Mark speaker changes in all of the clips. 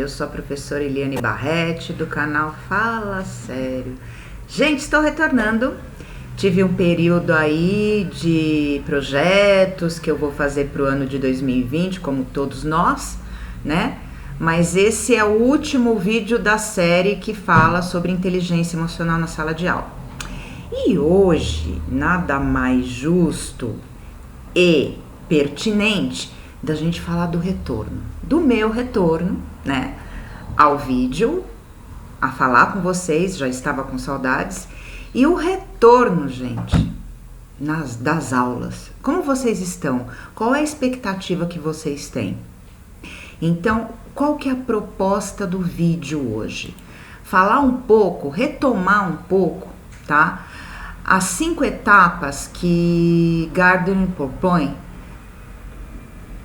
Speaker 1: eu sou a professora Eliane Barretti, do canal Fala Sério. Gente, estou retornando. Tive um período aí de projetos que eu vou fazer para o ano de 2020, como todos nós, né? Mas esse é o último vídeo da série que fala sobre inteligência emocional na sala de aula. E hoje, nada mais justo e pertinente da gente falar do retorno, do meu retorno, né, ao vídeo, a falar com vocês, já estava com saudades, e o retorno, gente, das aulas. Como vocês estão? Qual é a expectativa que vocês têm? Então, qual que é a proposta do vídeo hoje? Falar um pouco, retomar um pouco, tá? As 5 etapas que Gardner propõe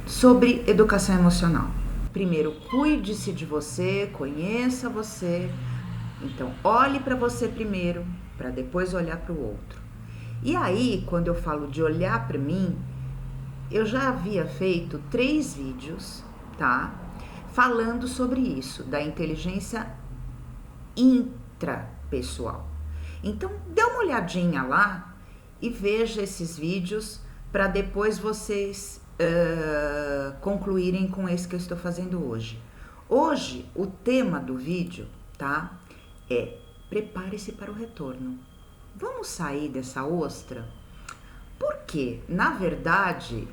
Speaker 1: sobre educação emocional. Primeiro, cuide-se de você, conheça você. Então, olhe para você primeiro, para depois olhar para o outro. E aí, quando eu falo de olhar para mim, eu já havia feito 3 vídeos, tá? Falando sobre isso, da inteligência intrapessoal. Então, dê uma olhadinha lá e veja esses vídeos para depois vocês concluírem com esse que eu estou fazendo hoje. Hoje, o tema do vídeo, tá? É prepare-se para o retorno. Vamos sair dessa ostra? Porque, na verdade,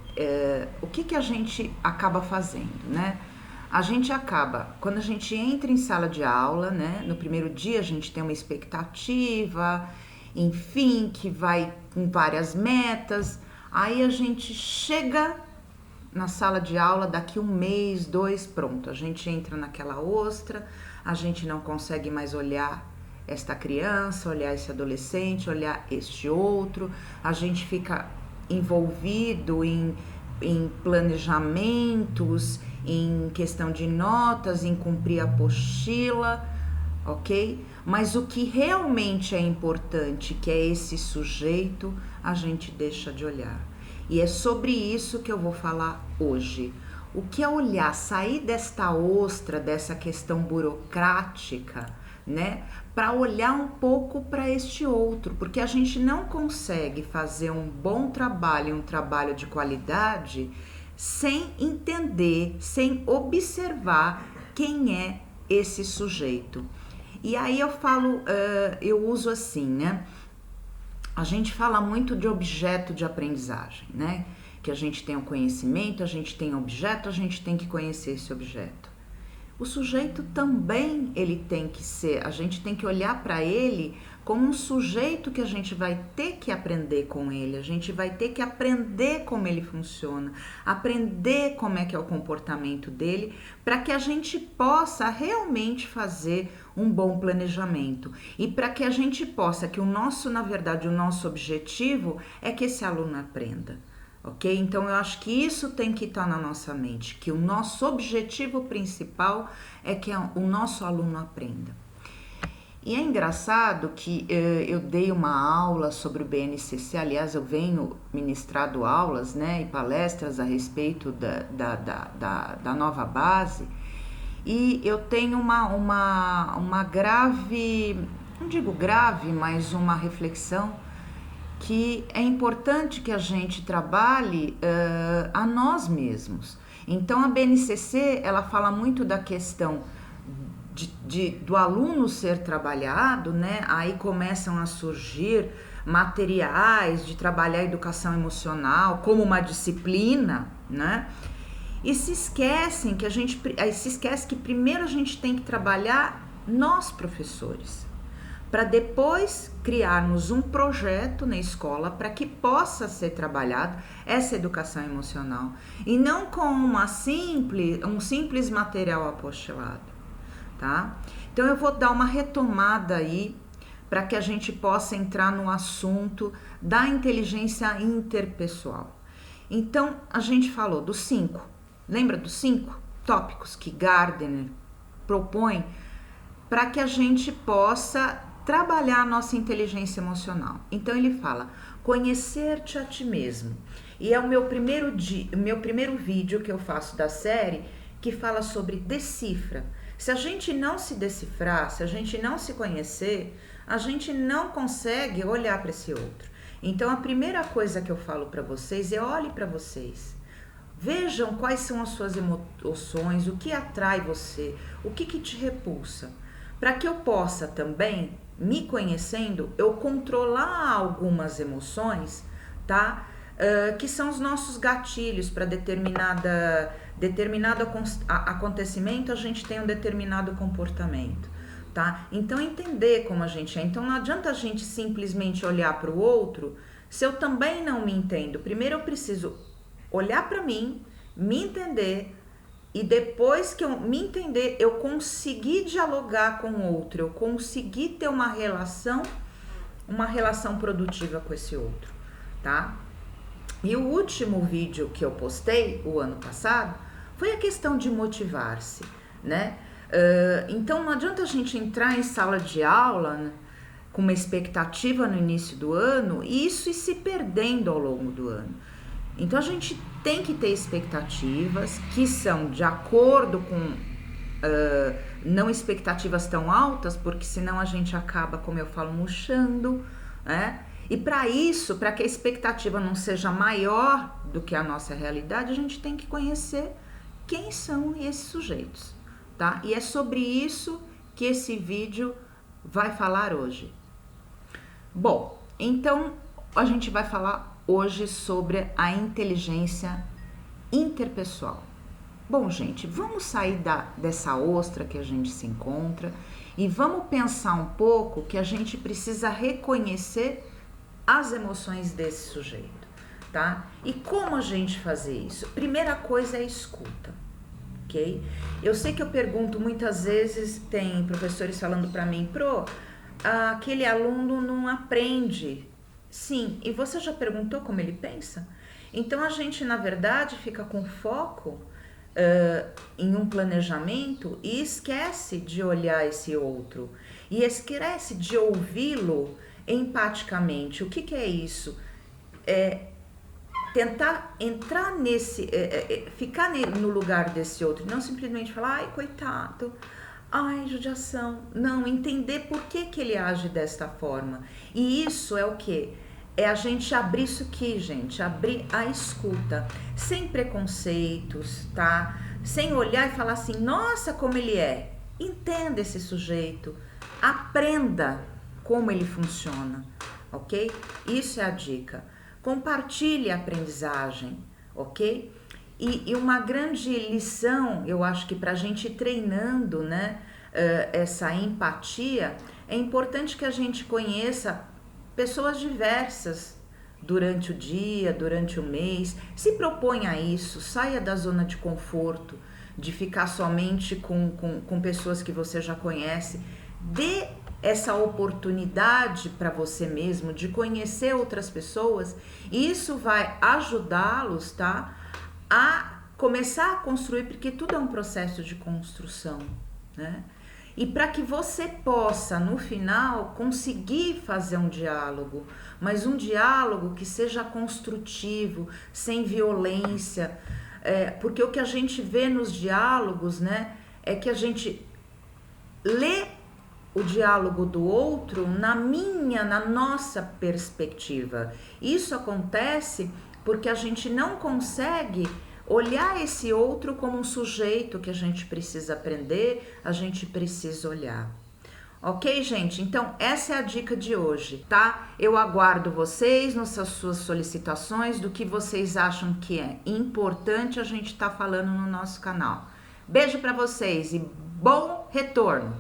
Speaker 1: o que a gente acaba fazendo, né? A gente acaba, quando a gente entra em sala de aula, né? No primeiro dia a gente tem uma expectativa, enfim, que vai com várias metas. Aí a gente chega na sala de aula, daqui 1 mês, 2, pronto. A gente entra naquela ostra, a gente não consegue mais olhar esta criança, olhar esse adolescente, olhar este outro. A gente fica envolvido em planejamentos, em questão de notas, em cumprir a apostila, ok? Mas o que realmente é importante, que é esse sujeito, a gente deixa de olhar. E é sobre isso que eu vou falar hoje. O que é olhar, sair desta ostra, dessa questão burocrática, né? Para olhar um pouco para este outro, porque a gente não consegue fazer um bom trabalho, um trabalho de qualidade, sem entender, sem observar quem é esse sujeito. E aí eu falo, eu uso assim, né? A gente fala muito de objeto de aprendizagem, né? Que a gente tem o conhecimento, a gente tem objeto, a gente tem que conhecer esse objeto. O sujeito também, ele tem que ser, a gente tem que olhar para ele como um sujeito que a gente vai ter que aprender com ele, a gente vai ter que aprender como ele funciona, aprender como é que é o comportamento dele, para que a gente possa realmente fazer um bom planejamento e para que a gente possa, que o nosso, na verdade, o nosso objetivo é que esse aluno aprenda. Ok? Então, eu acho que isso tem que estar na nossa mente, que o nosso objetivo principal é que o nosso aluno aprenda. E é engraçado que eu dei uma aula sobre o BNCC, aliás, eu venho ministrado aulas, né, e palestras a respeito da nova base, e eu tenho uma grave, não digo grave, mas uma reflexão, que é importante que a gente trabalhe a nós mesmos. Então, a BNCC, ela fala muito da questão do aluno ser trabalhado, né? Aí começam a surgir materiais de trabalhar a educação emocional como uma disciplina, né? E se esquecem que primeiro a gente tem que trabalhar nós, professores, para depois criarmos um projeto na escola para que possa ser trabalhado essa educação emocional e não com um simples material apostilado, tá? Então eu vou dar uma retomada aí para que a gente possa entrar no assunto da inteligência interpessoal. Então a gente falou dos 5, lembra dos 5 tópicos que Gardner propõe para que a gente possa trabalhar a nossa inteligência emocional. Então ele fala, conhecer-te a ti mesmo. E é o meu primeiro vídeo que eu faço da série que fala sobre decifra. Se a gente não se decifrar, se a gente não se conhecer, a gente não consegue olhar para esse outro. Então a primeira coisa que eu falo para vocês é olhe para vocês. Vejam quais são as suas emoções, o que atrai você, o que te repulsa. Para que eu possa também, me conhecendo, eu controlar algumas emoções, tá? Que são os nossos gatilhos para determinado acontecimento, a gente tem um determinado comportamento, tá? Então entender como a gente é. Então não adianta a gente simplesmente olhar para o outro se eu também não me entendo. Primeiro eu preciso olhar para mim, me entender, e depois que eu me entender, eu conseguir dialogar com o outro, eu conseguir ter uma relação produtiva com esse outro, tá? E o último vídeo que eu postei o ano passado foi a questão de motivar-se, né? Então não adianta a gente entrar em sala de aula, né, com uma expectativa no início do ano e isso ir se perdendo ao longo do ano. Então a gente tem que ter expectativas que são de acordo com não expectativas tão altas, porque senão a gente acaba, como eu falo, murchando, né? E para isso, para que a expectativa não seja maior do que a nossa realidade, a gente tem que conhecer quem são esses sujeitos, tá? E é sobre isso que esse vídeo vai falar hoje. Bom, então a gente vai falar hoje sobre a inteligência interpessoal. Bom, gente, vamos sair dessa ostra que a gente se encontra e vamos pensar um pouco que a gente precisa reconhecer as emoções desse sujeito, tá? E como a gente fazer isso? Primeira coisa é a escuta, ok? Eu sei que eu pergunto muitas vezes, tem professores falando para mim, aquele aluno não aprende. Sim, e você já perguntou como ele pensa? Então a gente, na verdade, fica com foco em um planejamento e esquece de olhar esse outro e esquece de ouvi-lo empaticamente. O que é isso? É tentar entrar ficar no lugar desse outro, não simplesmente falar, ai, coitado, ai, judiação. Não, entender por que ele age desta forma. E isso é o quê? É a gente abrir isso aqui, gente, abrir a escuta, sem preconceitos, tá? Sem olhar e falar assim, nossa, como ele é. Entenda esse sujeito, aprenda como ele funciona, ok? Isso é a dica. Compartilhe a aprendizagem, ok? E uma grande lição, eu acho que para a gente ir treinando, né, essa empatia, é importante que a gente conheça pessoas diversas durante o dia, durante o mês. Se proponha a isso, saia da zona de conforto, de ficar somente com pessoas que você já conhece. Dê essa oportunidade para você mesmo de conhecer outras pessoas, e isso vai ajudá-los, tá, a começar a construir, porque tudo é um processo de construção, né? E para que você possa, no final, conseguir fazer um diálogo, mas um diálogo que seja construtivo, sem violência, porque o que a gente vê nos diálogos, né, é que a gente lê o diálogo do outro na nossa perspectiva. Isso acontece porque a gente não consegue olhar esse outro como um sujeito que a gente precisa aprender, a gente precisa olhar. Ok, gente? Então, essa é a dica de hoje, tá? Eu aguardo vocês nas suas solicitações do que vocês acham que é importante a gente tá falando no nosso canal. Beijo para vocês e bom retorno!